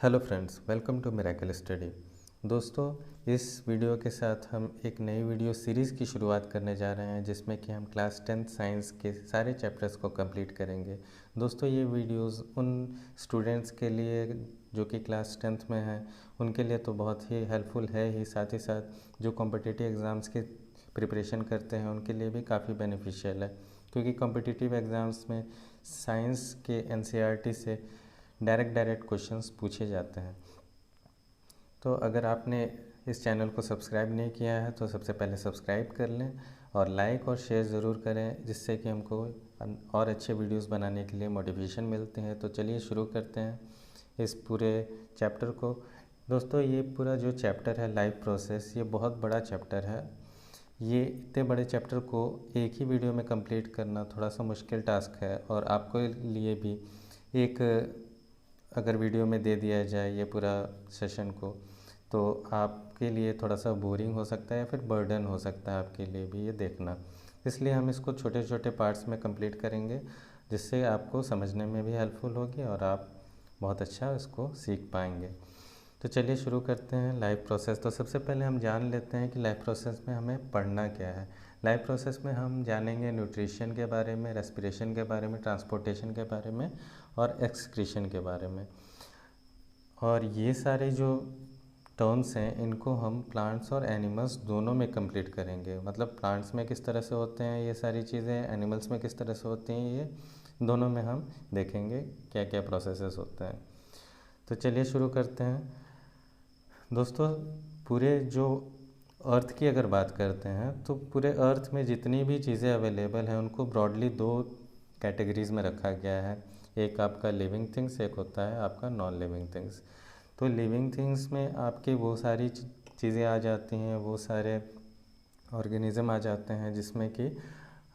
Hello friends, welcome to miracle study. दोस्तों, इस video के साथ हम एक नई वीडियो सीरीज़ की शुरुआत करने जा रहे हैं जिसमें कि हम क्लास 10th साइंस के सारे चैप्टर्स को कंप्लीट करेंगे। दोस्तों, ये वीडियोस उन स्टूडेंट्स के लिए जो कि क्लास 10th में हैं उनके लिए तो बहुत ही हेल्पफुल है ही, साथ ही साथ जो कॉम्पिटिटिव एग्ज़ाम्स के प्रिपरेशन करते हैं उनके लिए भी काफ़ी बेनिफिशियल है, क्योंकि कॉम्पिटिटिव एग्ज़ाम्स में साइंस के एनसीईआरटी से डायरेक्ट क्वेश्चंस पूछे जाते हैं। तो अगर आपने इस चैनल को सब्सक्राइब नहीं किया है तो सबसे पहले सब्सक्राइब कर लें और लाइक और शेयर ज़रूर करें, जिससे कि हमको और अच्छे वीडियोस बनाने के लिए मोटिवेशन मिलते हैं। तो चलिए शुरू करते हैं इस पूरे चैप्टर को। दोस्तों, ये पूरा जो चैप्टर है लाइफ प्रोसेस, ये बहुत बड़ा चैप्टर है। ये इतने बड़े चैप्टर को एक ही वीडियो में कंप्लीट करना थोड़ा सा मुश्किल टास्क है, और आपको लिए भी एक अगर वीडियो में दे दिया जाए ये पूरा सेशन को तो आपके लिए थोड़ा सा बोरिंग हो सकता है या फिर बर्डन हो सकता है आपके लिए भी ये देखना। इसलिए हम इसको छोटे छोटे पार्ट्स में कंप्लीट करेंगे, जिससे आपको समझने में भी हेल्पफुल होगी और आप बहुत अच्छा इसको सीख पाएंगे। तो चलिए शुरू करते हैं लाइफ प्रोसेस। तो सबसे पहले हम जान लेते हैं कि लाइफ प्रोसेस में हमें पढ़ना क्या है। लाइफ प्रोसेस में हम जानेंगे न्यूट्रिशन के बारे में, रेस्पिरेशन के बारे में, ट्रांसपोर्टेशन के बारे में और एक्सक्रीशन के बारे में। और ये सारे जो टर्म्स हैं इनको हम प्लांट्स और एनिमल्स दोनों में कंप्लीट करेंगे। मतलब प्लांट्स में किस तरह से होते हैं ये सारी चीज़ें, एनिमल्स में किस तरह से होती हैं, ये दोनों में हम देखेंगे क्या क्या प्रोसेसेस होते हैं। तो चलिए शुरू करते हैं। दोस्तों, पूरे जो अर्थ की अगर बात करते हैं तो पूरे अर्थ में जितनी भी चीज़ें अवेलेबल हैं उनको ब्रॉडली दो कैटेगरीज़ में रखा गया है। एक आपका लिविंग थिंग्स, एक होता है आपका नॉन लिविंग थिंग्स। तो लिविंग थिंग्स में आपके वो सारी चीज़ें आ जाती हैं, वो सारे ऑर्गेनिज़म आ जाते हैं जिसमें कि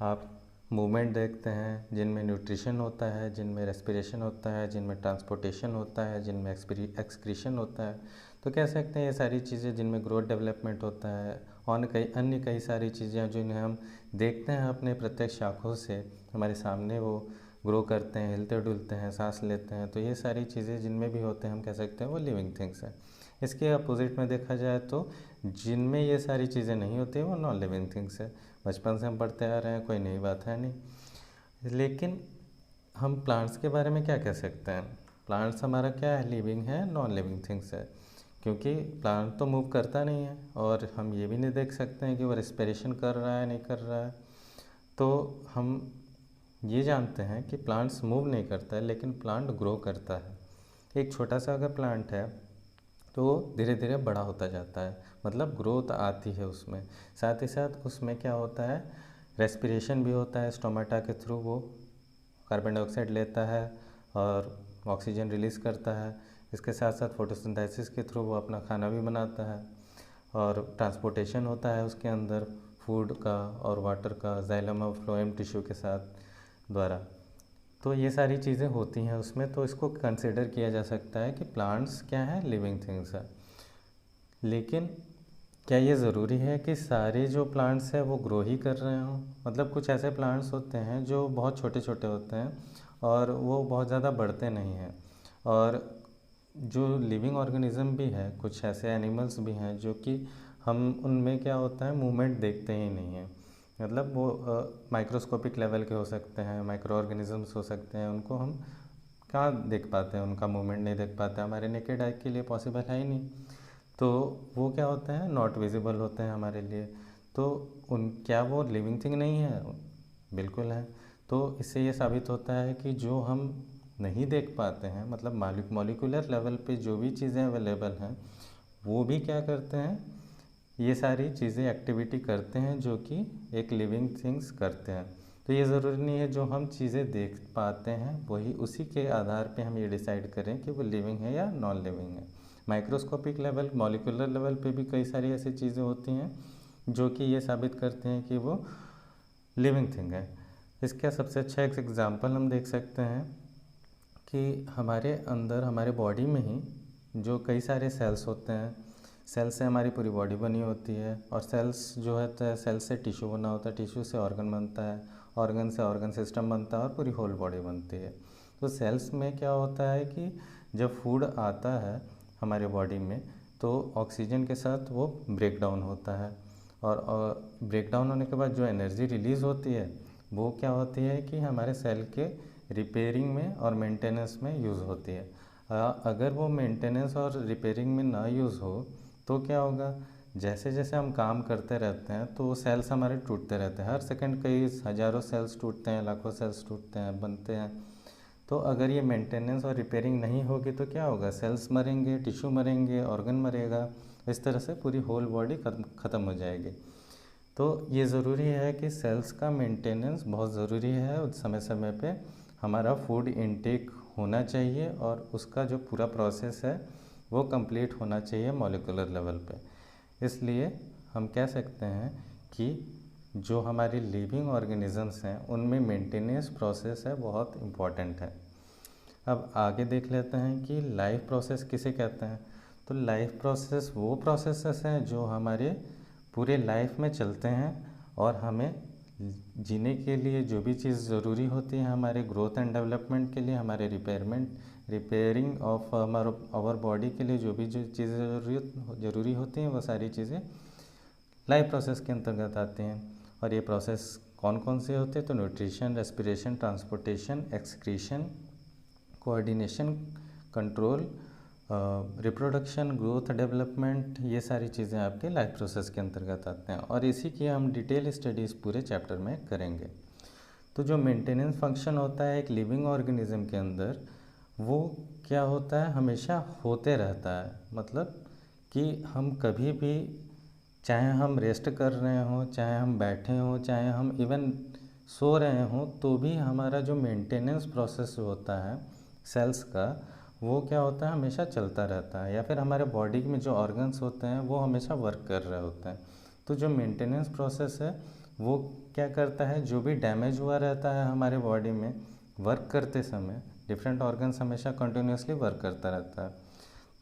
आप मूवमेंट देखते हैं, जिनमें न्यूट्रिशन होता है, जिनमें रेस्पिरेशन होता है, जिनमें ट्रांसपोर्टेशन होता है, जिनमें एक्सक्रीशन होता है। तो कह सकते हैं ये सारी चीज़ें जिनमें ग्रोथ डेवलपमेंट होता है और कई सारी चीज़ें जिन्हें हम देखते हैं अपने प्रत्यक्ष आँखों से, हमारे सामने वो ग्रो करते हैं, हिलते डुलते हैं, सांस लेते हैं। तो ये सारी चीज़ें जिनमें भी होते हैं हम कह सकते हैं वो लिविंग थिंग्स हैं। इसके अपोजिट में देखा जाए तो जिनमें ये सारी चीज़ें नहीं होती वो नॉन लिविंग थिंग्स है। बचपन से हम पढ़ते आ रहे हैं, कोई नई बात है नहीं। लेकिन हम प्लांट्स के बारे में क्या कह सकते हैं? प्लांट्स हमारा क्या है, लिविंग है, नॉन लिविंग थिंग्स है। क्योंकि प्लांट तो मूव करता नहीं है और हम ये भी नहीं देख सकते हैं कि वो रेस्पिरेशन कर रहा है नहीं कर रहा है। तो हम ये जानते हैं कि प्लांट्स मूव नहीं करता है, लेकिन प्लांट ग्रो करता है। एक छोटा सा अगर प्लांट है तो वो धीरे धीरे बड़ा होता जाता है, मतलब ग्रोथ आती है उसमें। साथ ही साथ उसमें क्या होता है, रेस्पिरेशन भी होता है। स्टोमेटा के थ्रू वो कार्बन डाइऑक्साइड लेता है और ऑक्सीजन रिलीज़ करता है। इसके साथ साथ फोटोसिंथेसिस के थ्रू वो अपना खाना भी बनाता है और ट्रांसपोर्टेशन होता है उसके अंदर फूड का और वाटर का जाइलम और फ्लोएम टिश्यू के साथ द्वारा। तो ये सारी चीज़ें होती हैं उसमें, तो इसको कंसिडर किया जा सकता है कि प्लांट्स क्या है, लिविंग थिंग्स है। लेकिन क्या ये ज़रूरी है कि सारे जो प्लांट्स हैं वो ग्रो ही कर रहे हों? मतलब कुछ ऐसे प्लांट्स होते हैं जो बहुत छोटे छोटे होते हैं और वो बहुत ज़्यादा बढ़ते नहीं हैं। और जो लिविंग ऑर्गेनिज़म भी है, कुछ ऐसे एनिमल्स भी हैं जो कि हम उनमें क्या होता है, मूवमेंट देखते ही नहीं हैं। मतलब वो माइक्रोस्कोपिक लेवल के हो सकते हैं, माइक्रो ऑर्गेनिजम्स हो सकते हैं, उनको हम कहाँ देख पाते हैं, उनका मूवमेंट नहीं देख पाते, हमारे नेकेड आई के लिए पॉसिबल है ही नहीं। तो वो क्या होते हैं, नॉट विजिबल होते हैं हमारे लिए। तो उन क्या वो लिविंग थिंग नहीं है? बिल्कुल है। तो इससे ये साबित होता है कि जो हम नहीं देख पाते हैं, मतलब मॉलिक्यूलर लेवल पे जो भी चीज़ें अवेलेबल हैं वो भी क्या करते हैं, ये सारी चीज़ें एक्टिविटी करते हैं जो कि एक लिविंग थिंग्स करते हैं। तो ये ज़रूरी नहीं है जो हम चीज़ें देख पाते हैं वही उसी के आधार पे हम ये डिसाइड करें कि वो लिविंग है या नॉन लिविंग है। माइक्रोस्कोपिक लेवल, मॉलिक्यूलर लेवल पे भी कई सारी ऐसी चीज़ें होती हैं जो कि ये साबित करते हैं कि वो लिविंग थिंग है। इसका सबसे अच्छा एक एग्ज़ाम्पल हम देख सकते हैं कि हमारे अंदर, हमारे बॉडी में ही जो कई सारे सेल्स होते हैं, सेल से हमारी पूरी बॉडी बनी होती है। और सेल्स जो है तो सेल से टिश्यू बना होता है, टिश्यू से ऑर्गन बनता है, ऑर्गन से ऑर्गन सिस्टम बनता है और पूरी होल बॉडी बनती है। तो सेल्स में क्या होता है कि जब फूड आता है हमारे बॉडी में तो ऑक्सीजन के साथ वो ब्रेक डाउन होता है, और ब्रेक डाउन होने के बाद जो एनर्जी रिलीज़ होती है वो क्या होती है कि हमारे सेल के रिपेयरिंग में और मेंटेनेंस में यूज़ होती है। अगर वो मेंटेनेंस और रिपेयरिंग में ना यूज़ हो तो क्या होगा, जैसे जैसे हम काम करते रहते हैं तो वो सेल्स हमारे टूटते रहते हैं। हर सेकंड कई हज़ारों सेल्स टूटते हैं, लाखों सेल्स टूटते हैं, बनते हैं। तो अगर ये मेंटेनेंस और रिपेयरिंग नहीं होगी तो क्या होगा, सेल्स मरेंगे, टिश्यू मरेंगे, ऑर्गन मरेगा, इस तरह से पूरी होल बॉडी ख़त्म हो जाएगी। तो ये ज़रूरी है कि सेल्स का मेंटेनेंस बहुत ज़रूरी है, उस समय समय पे हमारा फूड इनटेक होना चाहिए और उसका जो पूरा प्रोसेस है वो कंप्लीट होना चाहिए मॉलिक्यूलर लेवल पे। इसलिए हम कह सकते हैं कि जो हमारी लिविंग ऑर्गेनिजम्स हैं उनमें मेंटेनेंस प्रोसेस है बहुत इम्पॉर्टेंट है। अब आगे देख लेते हैं कि लाइफ प्रोसेस किसे कहते हैं। तो लाइफ प्रोसेस वो प्रोसेसेस हैं जो हमारे पूरे लाइफ में चलते हैं और हमें जीने के लिए जो भी चीज़ ज़रूरी होती है हमारे ग्रोथ एंड डेवलपमेंट के लिए, हमारे रिपेयरिंग ऑफ आवर बॉडी के लिए जो चीज़ें ज़रूरी होती हैं वो सारी चीज़ें लाइफ प्रोसेस के अंतर्गत आते हैं। और ये प्रोसेस कौन कौन से होते हैं, तो nutrition, respiration, transportation, excretion, coordination, control, reproduction, growth, development, ये सारी चीज़ें आपके लाइफ प्रोसेस के अंतर्गत आते हैं और इसी की हम डिटेल स्टडीज़ पूरे चैप्टर में करेंगे। तो जो मेंटेनेंस फंक्शन होता है एक लिविंग ऑर्गेनिज्म के अंदर वो क्या होता है, हमेशा होते रहता है। मतलब कि हम कभी भी, चाहे हम रेस्ट कर रहे हों, चाहे हम बैठे हों, चाहे हम इवन सो रहे हों, तो भी हमारा जो मेंटेनेंस प्रोसेस होता है सेल्स का वो क्या होता है, हमेशा चलता रहता है। या फिर हमारे बॉडी में जो ऑर्गन्स होते हैं वो हमेशा वर्क कर रहे होते हैं। तो जो मेंटेनेंस प्रोसेस है वो क्या करता है, जो भी डैमेज हुआ रहता है हमारे बॉडी में वर्क करते समय, डिफरेंट ऑर्गन्स हमेशा कंटिन्यूसली वर्क करता रहता है,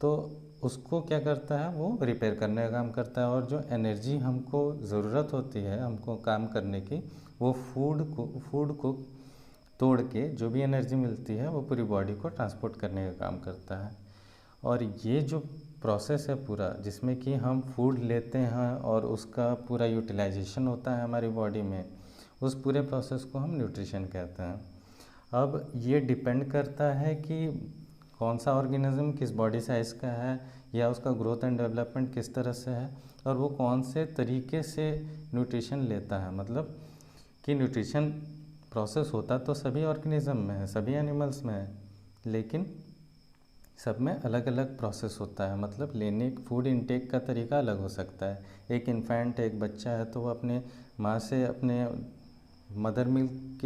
तो उसको क्या करता है वो रिपेयर करने का काम करता है। और जो एनर्जी हमको ज़रूरत होती है हमको काम करने की, वो फूड को तोड़ के जो भी एनर्जी मिलती है वो पूरी बॉडी को ट्रांसपोर्ट करने का काम करता है। और ये जो प्रोसेस है पूरा, जिसमें कि हम फूड लेते हैं और उसका पूरा यूटिलाइजेशन होता है हमारी बॉडी में, उस पूरे प्रोसेस को हम न्यूट्रिशन कहते हैं। अब ये डिपेंड करता है कि कौन सा ऑर्गेनिज्म किस बॉडी साइज़ का है या उसका ग्रोथ एंड डेवलपमेंट किस तरह से है और वो कौन से तरीके से न्यूट्रिशन लेता है। मतलब कि न्यूट्रिशन प्रोसेस होता तो सभी ऑर्गेनिज्म में है, सभी एनिमल्स में है, लेकिन सब में अलग अलग प्रोसेस होता है। मतलब लेने फूड इनटेक का तरीका अलग हो सकता है। एक इन्फेंट, एक बच्चा है तो वो अपने माँ से अपने मदर मिल्क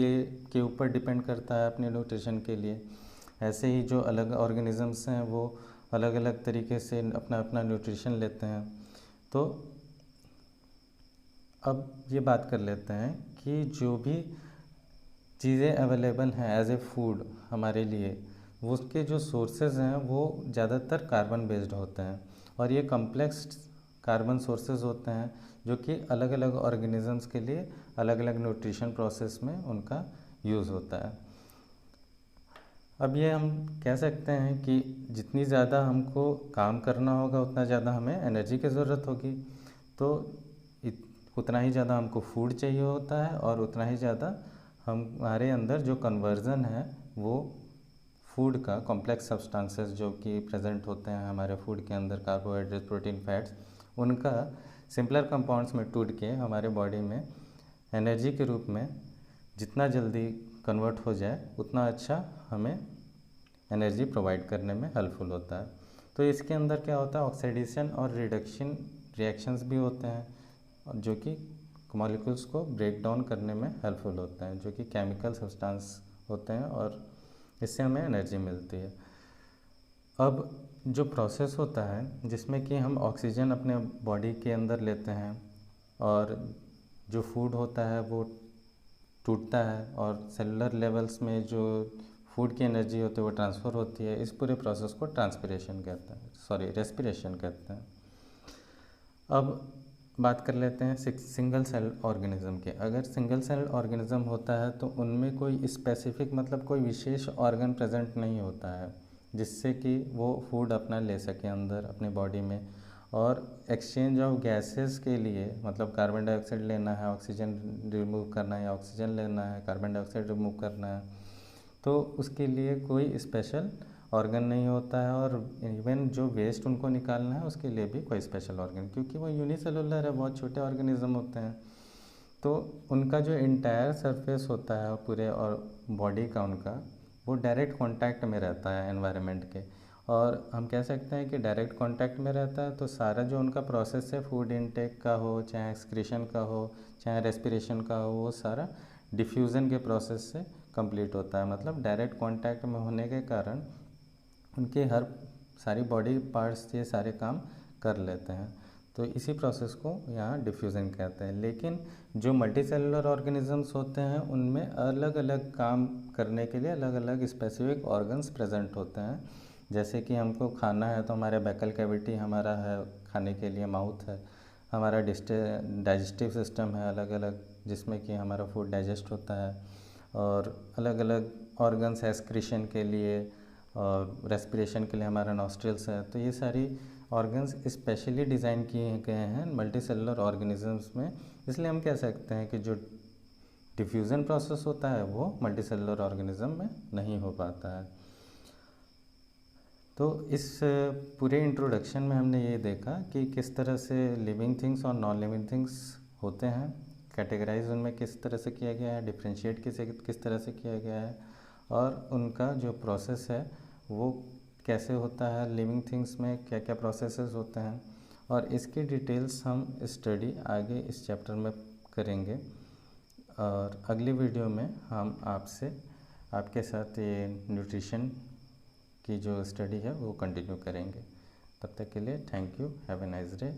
के ऊपर डिपेंड करता है अपने न्यूट्रिशन के लिए। ऐसे ही जो अलग ऑर्गेनिजम्स हैं वो अलग अलग तरीके से अपना अपना न्यूट्रिशन लेते हैं। तो अब ये बात कर लेते हैं कि जो भी चीज़ें अवेलेबल हैं एज ए फूड हमारे लिए, वो उसके जो सोर्सेज हैं वो ज़्यादातर कार्बन बेस्ड होते हैं और ये कम्प्लेक्स कार्बन सोर्सेज होते हैं जो कि अलग अलग ऑर्गेनिजम्स के लिए अलग अलग न्यूट्रिशन प्रोसेस में उनका यूज़ होता है। अब ये हम कह सकते हैं कि जितनी ज़्यादा हमको काम करना होगा उतना ज़्यादा हमें एनर्जी की ज़रूरत होगी, तो उतना ही ज़्यादा हमको फूड चाहिए होता है और उतना ही ज़्यादा हमारे अंदर जो कन्वर्जन है वो फूड का कॉम्प्लेक्स सब्सटेंसेस जो कि प्रेजेंट होते हैं हमारे फूड के अंदर, कार्बोहाइड्रेट, प्रोटीन, फैट्स, उनका सिंपलर कंपाउंड्स में टूट के हमारे बॉडी में एनर्जी के रूप में जितना जल्दी कन्वर्ट हो जाए उतना अच्छा हमें एनर्जी प्रोवाइड करने में हेल्पफुल होता है। तो इसके अंदर क्या होता है, ऑक्सीडेशन और रिडक्शन रिएक्शंस भी होते हैं जो कि मॉलिक्यूल्स को ब्रेक डाउन करने में हेल्पफुल होते हैं, जो कि केमिकल सब्सटेंस होते हैं और इससे हमें एनर्जी मिलती है। अब जो प्रोसेस होता है जिसमें कि हम ऑक्सीजन अपने बॉडी के अंदर लेते हैं और जो फूड होता है वो टूटता है और सेलुलर लेवल्स में जो फूड की एनर्जी होती है वो ट्रांसफ़र होती है, इस पूरे प्रोसेस को रेस्पिरेशन कहते हैं। अब बात कर लेते हैं सिंगल सेल ऑर्गेनिज्म के। अगर सिंगल सेल ऑर्गेनिज्म होता है तो उनमें कोई स्पेसिफिक मतलब कोई विशेष ऑर्गन प्रेजेंट नहीं होता है जिससे कि वो फूड अपना ले सके अंदर अपने बॉडी में। और एक्सचेंज ऑफ गैसेस के लिए मतलब कार्बन डाइऑक्साइड लेना है, ऑक्सीजन रिमूव करना है, या ऑक्सीजन लेना है, कार्बन डाइऑक्साइड रिमूव करना है, तो उसके लिए कोई स्पेशल ऑर्गन नहीं होता है। और इवन जो वेस्ट उनको निकालना है उसके लिए भी कोई स्पेशल ऑर्गन, क्योंकि वो यूनिसेलुलर है, बहुत छोटे ऑर्गेनिज्म होते हैं। तो उनका जो इंटायर सरफेस होता है पूरे और बॉडी का उनका, वो डायरेक्ट कांटेक्ट में रहता है एनवायरनमेंट के। और हम कह सकते हैं कि डायरेक्ट कांटेक्ट में रहता है तो सारा जो उनका प्रोसेस है फूड इनटेक का हो, चाहे एक्सक्रीशन का हो, चाहे रेस्पिरेशन का हो, वो सारा डिफ्यूज़न के प्रोसेस से कंप्लीट होता है। मतलब डायरेक्ट कांटेक्ट में होने के कारण उनके हर सारी बॉडी पार्ट्स ये सारे काम कर लेते हैं। तो इसी प्रोसेस को यहाँ डिफ्यूज़न कहते हैं। लेकिन जो मल्टीसेलुलर ऑर्गेनिजम्स होते हैं उनमें अलग अलग काम करने के लिए अलग अलग स्पेसिफिक ऑर्गन्स प्रेजेंट होते हैं। जैसे कि हमको खाना है तो हमारे बैकल कैविटी हमारा है, खाने के लिए माउथ है, हमारा डाइजेस्टिव सिस्टम है अलग अलग जिसमें कि हमारा फूड डाइजेस्ट होता है, और अलग अलग ऑर्गन्स है एक्सक्रीशन के लिए और रेस्पिरेशन के लिए हमारा नॉस्ट्रिल्स है। तो ये सारी ऑर्गन्स स्पेशली डिज़ाइन किए गए हैं मल्टीसेलुलर ऑर्गेनिजम्स में। इसलिए हम कह सकते हैं कि जो डिफ्यूज़न प्रोसेस होता है वो मल्टीसेलुलर ऑर्गेनिज्म में नहीं हो पाता है। तो इस पूरे इंट्रोडक्शन में हमने ये देखा कि किस तरह से लिविंग थिंग्स और नॉन लिविंग थिंग्स होते हैं, कैटेगराइज उनमें किस तरह से किया गया है, डिफ्रेंशिएट किस तरह से किया गया है, और उनका जो प्रोसेस है वो कैसे होता है, लिविंग थिंग्स में क्या क्या प्रोसेसेस होते हैं। और इसकी डिटेल्स हम स्टडी आगे इस चैप्टर में करेंगे। और अगली वीडियो में हम आपके साथ ये न्यूट्रिशन की जो स्टडी है वो कंटिन्यू करेंगे। तब तक के लिए thank you, have a nice day.